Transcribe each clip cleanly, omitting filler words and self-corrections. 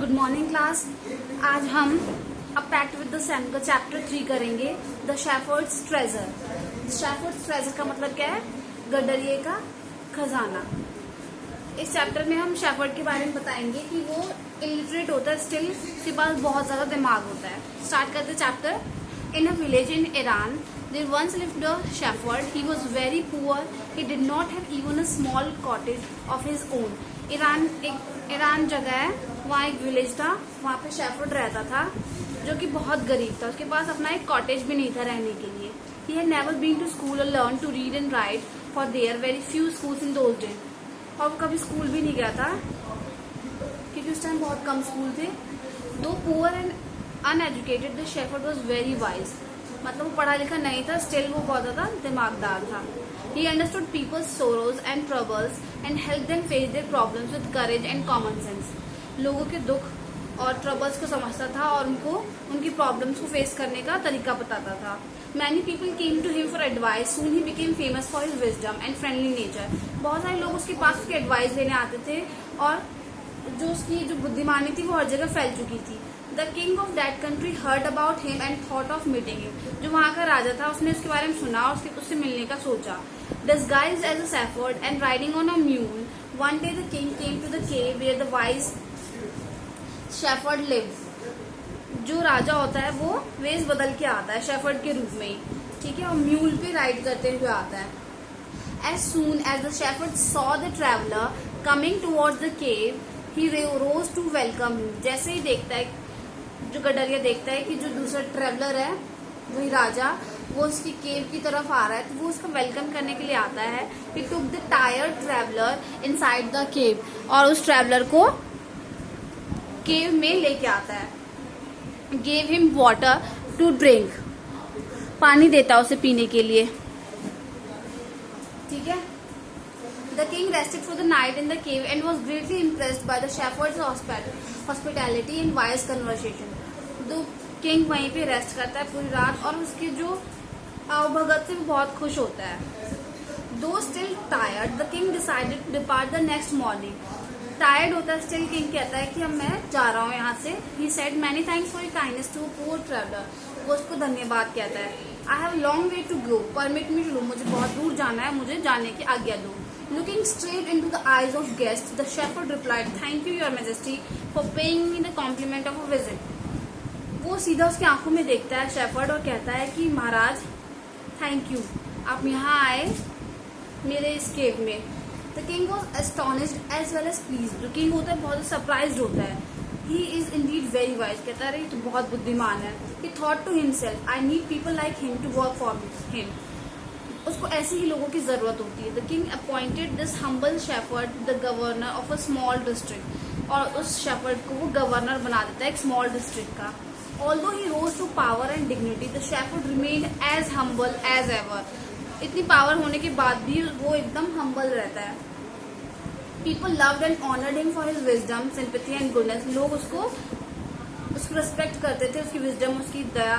Good morning class. आज हम a pact with the सन का चैप्टर 3 करेंगे, the shepherd's treasure. Shepherd's treasure का मतलब क्या है? गडरिये का खजाना। इस चैप्टर में हम शेफर्ड के बारे में बताएंगे कि वो इलिटरेट होता है, स्टिल उसके पास बहुत ज्यादा दिमाग होता है। स्टार्ट करते chapter. In a village in Iran there once lived a shepherd. He was very poor. He did not have even a small cottage of his own. Iran जगह है, वहाँ एक विलेज था, वहाँ पे शेफर्ड रहता था जो कि बहुत गरीब था। उसके पास अपना एक कॉटेज भी नहीं था रहने के लिए। He had never been to school or learned to read and write, for there were very few schools in those days. और वो कभी स्कूल भी नहीं गया था क्योंकि उस टाइम बहुत कम स्कूल थे। Though poor and uneducated, the shepherd was very wise. मतलब वो पढ़ा लिखा नहीं था, स्टिल वो बहुत ज्यादा दिमागदार था। He understood people's sorrows and troubles and helped them face their problems with courage and common sense. लोगों के दुख और ट्रबल्स को समझता था और उनको उनकी प्रॉब्लम्स को फेस करने का तरीका बताता था। Many people came to him for advice. Soon he became famous for his wisdom and friendly nature. बहुत सारे लोग उसके पास उसकी एडवाइस लेने आते थे और जो उसकी जो बुद्धिमानी थी वो हर जगह फैल चुकी थी। The king of that country heard about him and thought of meeting him. जो वहाँ का राजा था उसने उसके बारे में सुना और उससे मिलने का सोचा। Disguised as a shepherd and riding on a mule, one day the king came to the cave where the wise shepherd lived. जो राजा होता है वो वेश बदल के आता है शेफर्ड के रूप में ही, ठीक है, और म्यूल पे राइड करते हुए आता है। As soon as the shepherd saw the traveler coming towards the cave, he rose to welcome him. जैसे ही देखता है, जो गडरिया देखता है कि जो दूसरा ट्रेवलर है वही राजा, वो उसकी केव की तरफ आ रहा है, तो वो उसका वेलकम करने के लिए आता है। He took the tired traveler inside the cave, और उस ट्रेवलर को केव में लेके आता है। Gave him water to drink, पानी देता है उसे पीने के लिए, ठीक है। The king rested for the night in the cave and was greatly impressed by the shepherd's hospitality and wise conversation. तो किंग वहीं पे रेस्ट करता है पूरी रात और उसके जो भगत से वो बहुत खुश होता है। Though still tired, the king decided to depart the next morning. Tired होता है स्टिल, किंग कहता है कि अब मैं जा रहा हूँ यहाँ से। He said many thanks for your kindness to a poor traveler. वो उसको धन्यवाद कहता है। I have a long way to go. Permit me to go. मुझे बहुत दूर जाना है, मुझे जाने की आज्ञा दो। Looking straight into the eyes of guests, the shepherd replied, "Thank you, Your Majesty, for paying me the compliment of a visit." वो सीधा उसकी आंखों में देखता है शेफर्ड और कहता है कि महाराज थैंक यू, आप यहाँ आए मेरे इस केव में। The king was astonished as well as pleased. जो किंग होता है बहुत सरप्राइज्ड होता है। He is indeed very wise. कहता है तो बहुत बुद्धिमान है। He thought to himself, I need people like him to work for him. उसको ऐसे ही लोगों की जरूरत होती है। The king appointed this humble shepherd the governor of a small district. और उस शेफर्ड को वो गवर्नर बना देता है एक स्मॉल डिस्ट्रिक्ट का। Although he rose to power and dignity, the shepherd remained as humble as ever. इतनी पावर होने के बाद भी वो एकदम हम्बल रहता है। People loved and honored him for his wisdom, sympathy and goodness. लोग उसको रिस्पेक्ट करते थे, उसकी विजडम, उसकी दया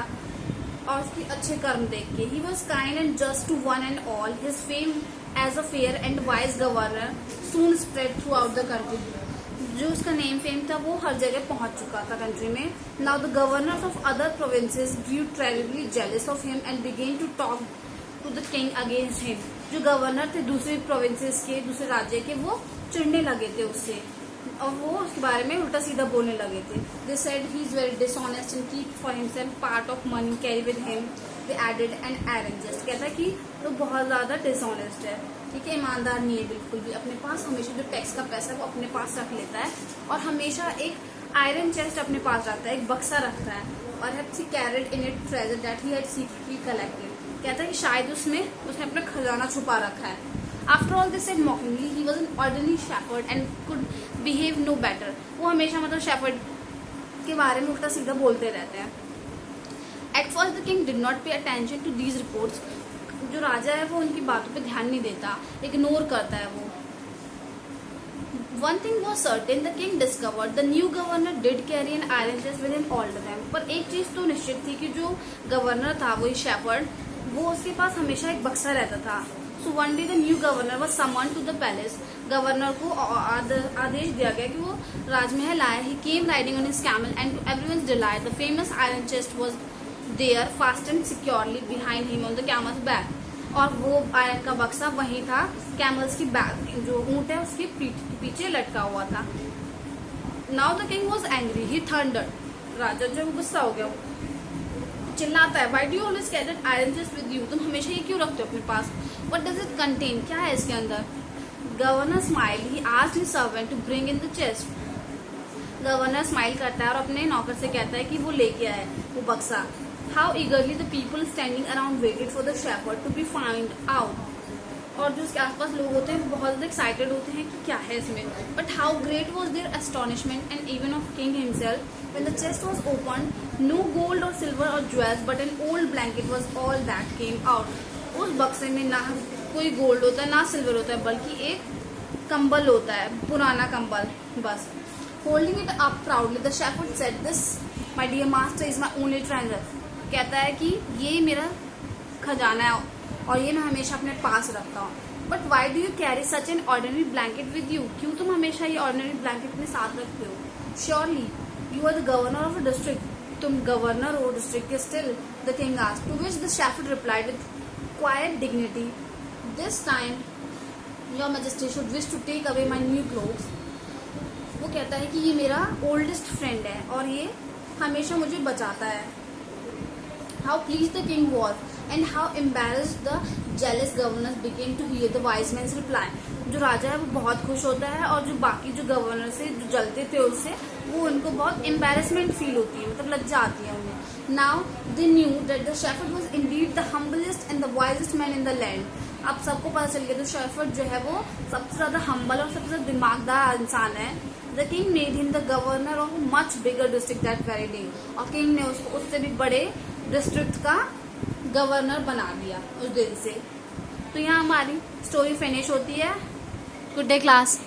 और उसकी अच्छे कर्म देख के। He was kind and just to one and all. His fame as a fair and wise governor soon spread throughout the country. जो उसका नेम फेम था वो हर जगह पहुंच चुका था कंट्री में। Now the governors of other provinces grew terribly jealous of him and began to talk to the king against him. जो गवर्नर थे दूसरे प्रोविंसेस के, दूसरे राज्य के, वो चिढ़ने लगे थे उससे और वो उसके बारे में उल्टा सीधा बोलने लगे थे। They said he is very dishonest and keep for himself part of money carry with him. They added an iron chest. कहता है कि वो बहुत ज्यादा डिसऑनेस्ट है, ठीक है, ईमानदार नहीं है बिल्कुल भी। अपने पास हमेशा जो टैक्स का पैसा है वो अपने पास रख लेता है और हमेशा एक आयरन चेस्ट अपने पास रखता है, एक बक्सा रखता है। और he carried in it treasure that he had secretly collected. कहता है कि शायद उसने अपना खजाना छुपा रखा है। After all this said mockingly, he was an ordinary shepherd and could behave no better. वो हमेशा मतलब शेफर्ड के बारे में उल्टा सीधा बोलते रहते हैं। At first the king did not pay attention to these reports. जो राजा है वो उनकी बातों पे ध्यान नहीं देता, इग्नोर करता है वो। One thing was certain, the king discovered the new governor did carry an iron chest with him all the time. पर एक चीज तो निश्चित थी कि जो गवर्नर था वही शेफर्ड, वो उसके पास हमेशा एक बक्सा रहता था। So one day the new governor was summoned to the palace. Governor को आदेश दिया गया कि वो राजमहल आए. He came riding on his camel and to everyone's delight the famous iron chest was there fastened securely behind him on the camel's back. और वो iron का बक्सा वहीं था कैमल्स की बैक, जो ऊंट है उसकी पीछे लटका हुआ था. Now the king was angry. He thundered. राजा जो गुस्सा हो गया, चिल्लाता है, Why do you always carry that iron chest with you? तुम हमेशा ये क्यों रखते हो अपने पास? What does it contain? क्या है इसके अंदर? Governor smile. He asked his servant to bring in the chest. Governor smile करता है और अपने नौकर से कहता है कि वो लेके आए वो बक्सा. How eagerly the people standing around waited for the shepherd to be found out. और जो उसके आसपास लोग होते हैं वो बहुत ज़्यादा एक्साइटेड होते हैं कि क्या है इसमें. But how great was their astonishment and even of king himself when the chest was open. No gold or silver or jewels but an old blanket was all that came out. उस बक्से में ना कोई gold होता है ना silver होता है, बल्कि एक कंबल होता है, पुराना कंबल बस. Holding it up proudly the shepherd said, this my dear master is my only treasure. कहता है कि ये मेरा खजाना है और ये मैं हमेशा अपने पास रखता हूँ. But why do you carry such an ordinary blanket with you? क्यों तुम हमेशा ये ऑर्डिनरी ब्लैंकेट अपने साथ रखते हो? Surely you are the governor of a district. तुम गवर्नर हो डिस्ट्रिक्ट के. Still the king asked. To which the shepherd replied with quiet dignity, this time your majesty should wish to take away my new clothes. वो कहता है कि ये मेरा oldest friend है और ये हमेशा मुझे बचाता है. How pleased the king was and how embarrassed the jealous governors became to hear the wise man's reply. जो राजा है वो बहुत खुश होता है और जो बाकी जो गवर्नर से जो जलते थे उससे, वो उनको बहुत embarrassment फील होती है, मतलब लज्जा आती है उन्हें. Now they knew that the shepherd was indeed the humblest and the wisest man in the land. अब सबको पता चल गया तो शेफर्ड जो है वो सबसे ज्यादा हम्बल और सबसे ज्यादा दिमागदार इंसान है. The king made him the governor of a much bigger district that very day. और किंग ने उसको उससे भी बड़े डिस्ट्रिक्ट का गवर्नर बना दिया उस दिन से. तो यहाँ हमारी स्टोरी फिनिश होती है. Good day class.